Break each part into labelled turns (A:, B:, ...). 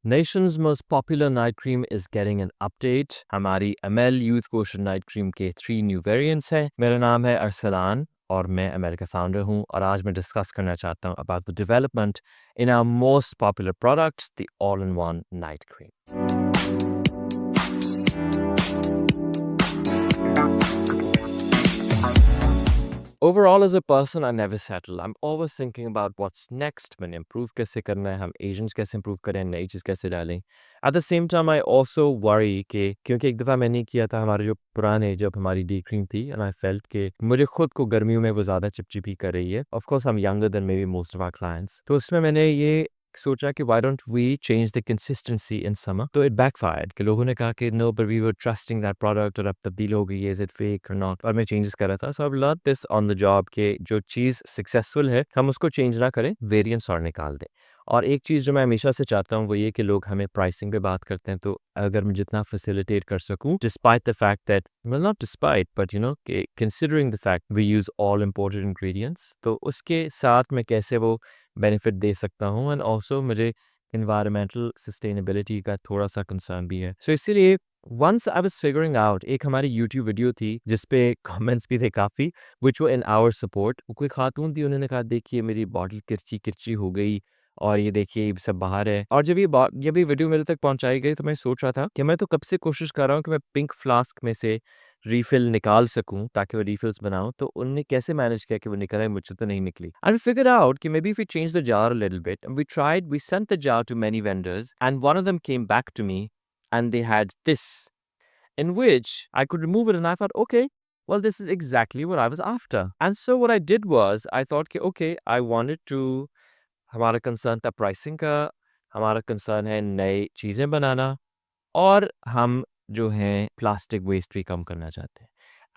A: Nation's most popular night cream is getting an update. हमारी ML Youth Quotient Night Cream के 3 new variants हैं. मेरा नाम है अरसलान और मैं ML का founder हूँ और आज मैं डिस्कस करना चाहता हूँ about the development in our most popular product, the all-in-one night cream. Overall, as a person, I never settle. I'm always thinking about what's next. मैंने improve कैसे करना है, हम Asians कैसे improve करें, नई चीज़ कैसे डालें. At the same time, I also worry कि क्योंकि एक दफ़ा मैंने किया था हमारे जो पुराने जब हमारी डे क्रीम थी and I felt कि मुझे खुद को गर्मियों में वो ज़्यादा चिपचिपी कर रही है. Of course, I'm younger than maybe most of our clients. तो उसमें मैंने ये सोचा कि why don't we change the consistency in summer? तो it backfired कि लोगों ने कहा कि no, but we were trusting that product और अब तब्दील हो गई है, is it fake or not? और मैं changes कर रहा था. So I've learned this on the job कि जो चीज़ successful है हम उसको change ना करें, variants और निकाल दें. और एक चीज़ जो मैं हमेशा से चाहता हूँ वो ये कि लोग हमें प्राइसिंग पे बात करते हैं तो अगर मैं जितना facilitate कर सकूँ despite the fact that well not despite but you know कि considering the fact we use all imported ingredients तो उसके साथ मैं कैसे वो बेनिफिट दे सकता हूँ एंड ऑल्सो मुझे इन्वायरमेंटल सस्टेनेबिलिटी का थोड़ा सा कंसर्न भी है सो इसीलिए once I was figuring out एक हमारी यूट्यूब वीडियो थी जिसपे कमेंट्स भी थे काफ़ी विच वर इन आवर सपोर्ट कोई खातून थी उन्होंने कहा देखिए मेरी बॉटल किरची किरची हो गई और ये देखिए ये सब बाहर है और जब ये वीडियो मेरे तक पहुंचाई गई तो मैं सोच रहा था कि मैं तो कब से कोशिश कर रहा हूँ कि मैं पिंक फ्लास्क में से रीफिल निकाल सकूं ताकि वो रीफिल्स बनाऊं तो उनने कैसे मैनेज किया कि वो निकला है मुझसे तो नहीं निकली and we figured out कि maybe if we change the jar a little bit and we sent the jar to many vendors and one of them came back to me and they had this in which I could remove it and I thought okay well this is exactly what I was after and so what I did was I thought कि okay I wanted to हमारा concern था pricing का हमारा concern है नई चीज़ें बनाना और हम जो हैं प्लास्टिक वेस्ट भी कम करना चाहते हैं.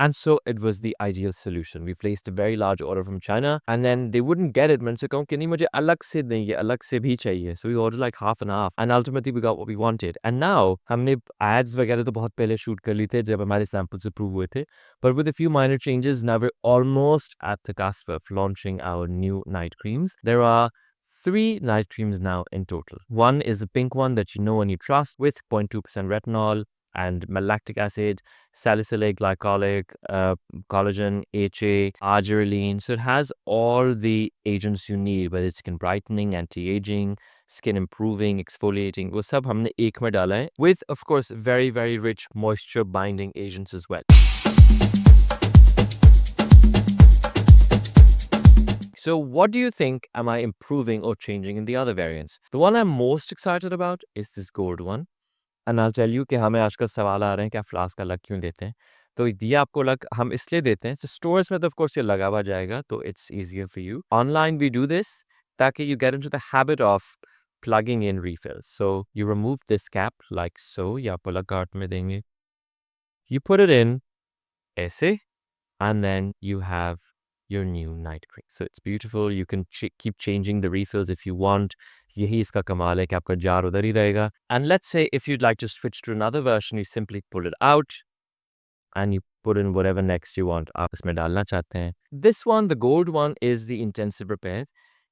A: And so it was the ideal solution. We placed a very large order from China and then they wouldn't get it. मैंने उनसे कहा कि नहीं मुझे अलग से नहीं ये अलग से भी चाहिए. So we ordered like half and half and ultimately we got what we wanted. And now हमने ads वगैरह तो बहुत पहले शूट कर ली थे जब हमारे samples approve हुए थे. But with a few minor changes now we're almost at the cusp of launching our new night creams. There are 3 night creams now in total. One is the pink one that you know and you trust with 0.2% retinol and malactic acid, salicylic glycolic, collagen, HA, arginine. So it has all the agents you need, whether it's skin brightening, anti-aging, skin improving, exfoliating. वो सब हमने एक में डाला है with of course very very rich moisture binding agents as well. So what do you think am I improving or changing in the other variants? The one I'm most excited about is this gold one. And I'll tell you कि हमें आजकल सवाल आ रहे हैं कि आप flask अलग क्यों देते हैं तो ये आपको अलग हम इसलिए देते हैं स्टोर्स में तो ऑफ कोर्स ये लगा हुआ जाएगा तो it's easier for you. Online we do this ताकि you get into the habit of plugging in refills. So you remove this cap like so ये आपको अलग कार्ट में देंगे. You put it in ऐसे and then you have your new night cream. So it's beautiful. You can keep changing the refills if you want. यही इसका कमाल है कि आपका जार उधर ही रहेगा. And let's say if you'd like to switch to another version, you simply pull it out and you put in whatever next you want. आप इसमें डालना चाहते हैं. This one, the gold one, is the intensive repair.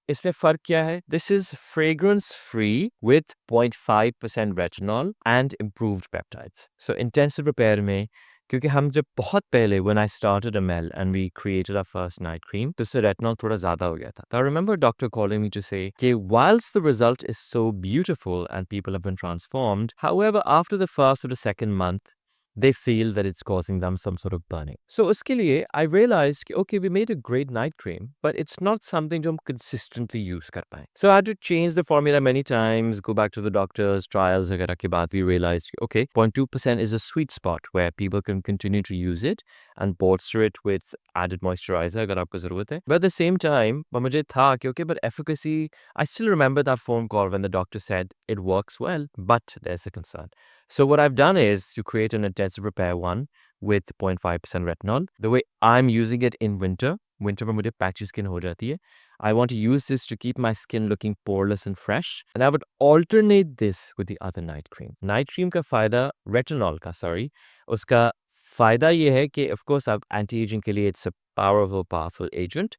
A: इसमें फ़र्क क्या है? This is fragrance free with 0.5% retinol and improved peptides. So intensive repair में क्योंकि हम जब बहुत पहले when I started ML and we created our first night cream तो उससे retinol थोड़ा ज़्यादा हो गया था. I remember a doctor calling me to say कि whilst the result is so beautiful and people have been transformed, however after the first or the second month they feel that it's causing them some sort of burning. So उसके लिए I realized कि okay we made a great night cream but it's not something जो हम consistently use कर पाएं. So I had to change the formula many times, go back to the doctors, trials वगैरह के बाद we realized okay 0.2% is a sweet spot where people can continue to use it and bolster it with added moisturizer अगर आपको ज़रूरत है. But at the same time मुझे था कि okay but efficacy I still remember that phone call when the doctor said it works well but there's a concern. So what I've done is to create an intensive repair one with 0.5% retinol. The way I'm using it in winter में मुझे patchy skin हो जाती है. I want to use this to keep my skin looking poreless and fresh. And I would alternate this with the other night cream. Night cream का फ़ायदा retinol का sorry उसका फ़ायदा ये है कि of course आप anti-aging के लिए it's a power of a powerful agent,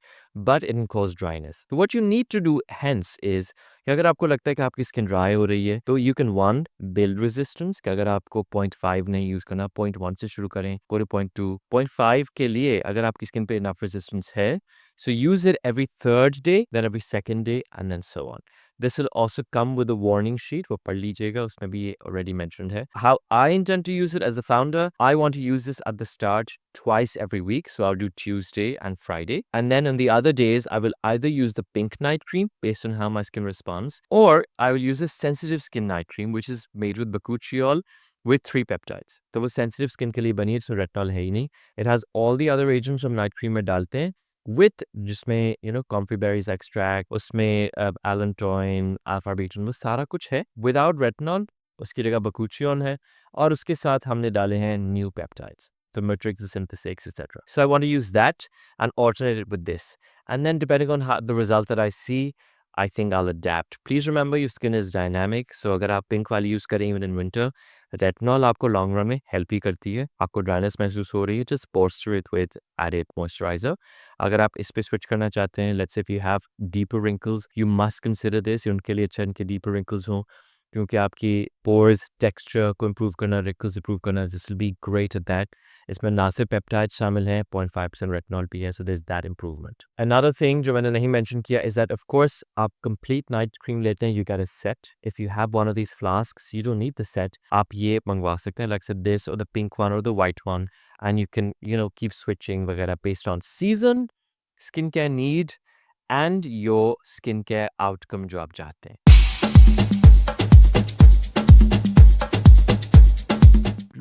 A: but it can cause dryness. So what you need to do hence is कि अगर आपको लगता है कि आपकी स्किन ड्राई हो रही है तो you can one build resistance कि अगर आपको 0.5 नहीं यूज़ करना 0.1 से शुरू करें पूरे 0.2 0.5 के लिए अगर आपकी स्किन पे इनफ रेजिस्टेंस है so use it every third day then every second day and then so on. This will also come with a warning sheet. वो पढ़ लीजिएगा उसमें भी ये already mentioned है. How I intend to use it as a founder, I want to use this at the start twice every week. So I'll do Tuesday and Friday. And then on the other days, I will either use the pink night cream based on how my skin responds, or I will use a sensitive skin night cream which is made with bakuchiol with 3 peptides. तो वो sensitive skin के लिए बनी है, इसमें retinol है ही नहीं. It has all the other agents हम night cream में डालते हैं with जिसमें comfrey berries extract, उसमें allantoin, alpha-betaine, वो सारा कुछ है without retinol. उसकी जगह bakuchiol है और उसके साथ हमने डाले हैं new peptides. The matrix, the synthesis, etc. So I want to use that and alternate it with this. And then depending on how the result that I see, I think I'll adapt. Please remember your skin is dynamic. So अगर आप pink वाली use करें even in winter, retinol आपको long run में help ही करती है. आपको dryness महसूस हो रही है, just bolster it with added moisturizer. अगर आप इस पे switch करना चाहते हैं, let's say if you have deeper wrinkles, you must consider this. उनके लिए अच्छा इनके deeper wrinkles हों क्योंकि आपकी pores texture को improve करना, wrinkles improve करना, this will be great at that. इसमें ना सिर्फ पेप्टाइड शामिल हैं 0.5% रेटिनॉल भी है, so there's that improvement. Another thing जो मैंने नहीं mention किया is that of course आप complete night cream लेते हैं, you get a set. If you have one of these flasks, you don't need the set. आप ये मंगवा सकते हैं, like I said, this or the pink one or the white one, and you can keep switching वगैरह based on season, skincare need, and your skincare outcome जो आप चाहते हैं.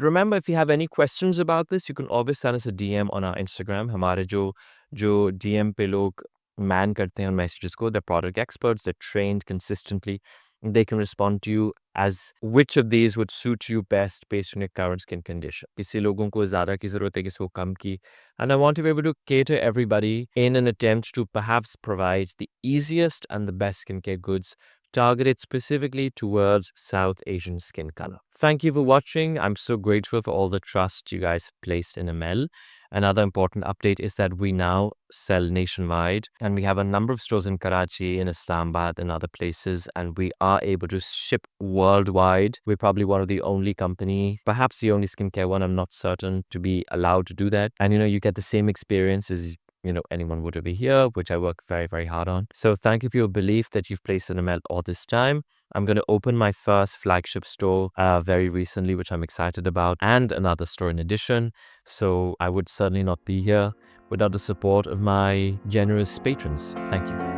A: Remember, if you have any questions about this, you can always send us a DM on our Instagram. हमारे जो DM पे लोग man करते हैं messages को, they're product experts, they're trained consistently. They can respond to you as which of these would suit you best based on your current skin condition. किसी लोगों को ज़्यादा की ज़रूरत है, किसी को कम की. And I want to be able to cater everybody in an attempt to perhaps provide the easiest and the best skincare goods targeted specifically towards South Asian skin color. Thank you for watching. I'm so grateful for all the trust you guys placed in ML. Another important update is that we now sell nationwide and we have a number of stores in Karachi, in Islamabad and other places, and we are able to ship worldwide. We're probably one of the only company, perhaps the only skincare one, I'm not certain, to be allowed to do that. And you get the same experience as anyone would over here, which I work very, very hard on. So thank you for your belief that you've placed in ML all this time. I'm going to open my first flagship store very recently, which I'm excited about, and another store in addition. So I would certainly not be here without the support of my generous patrons. Thank you.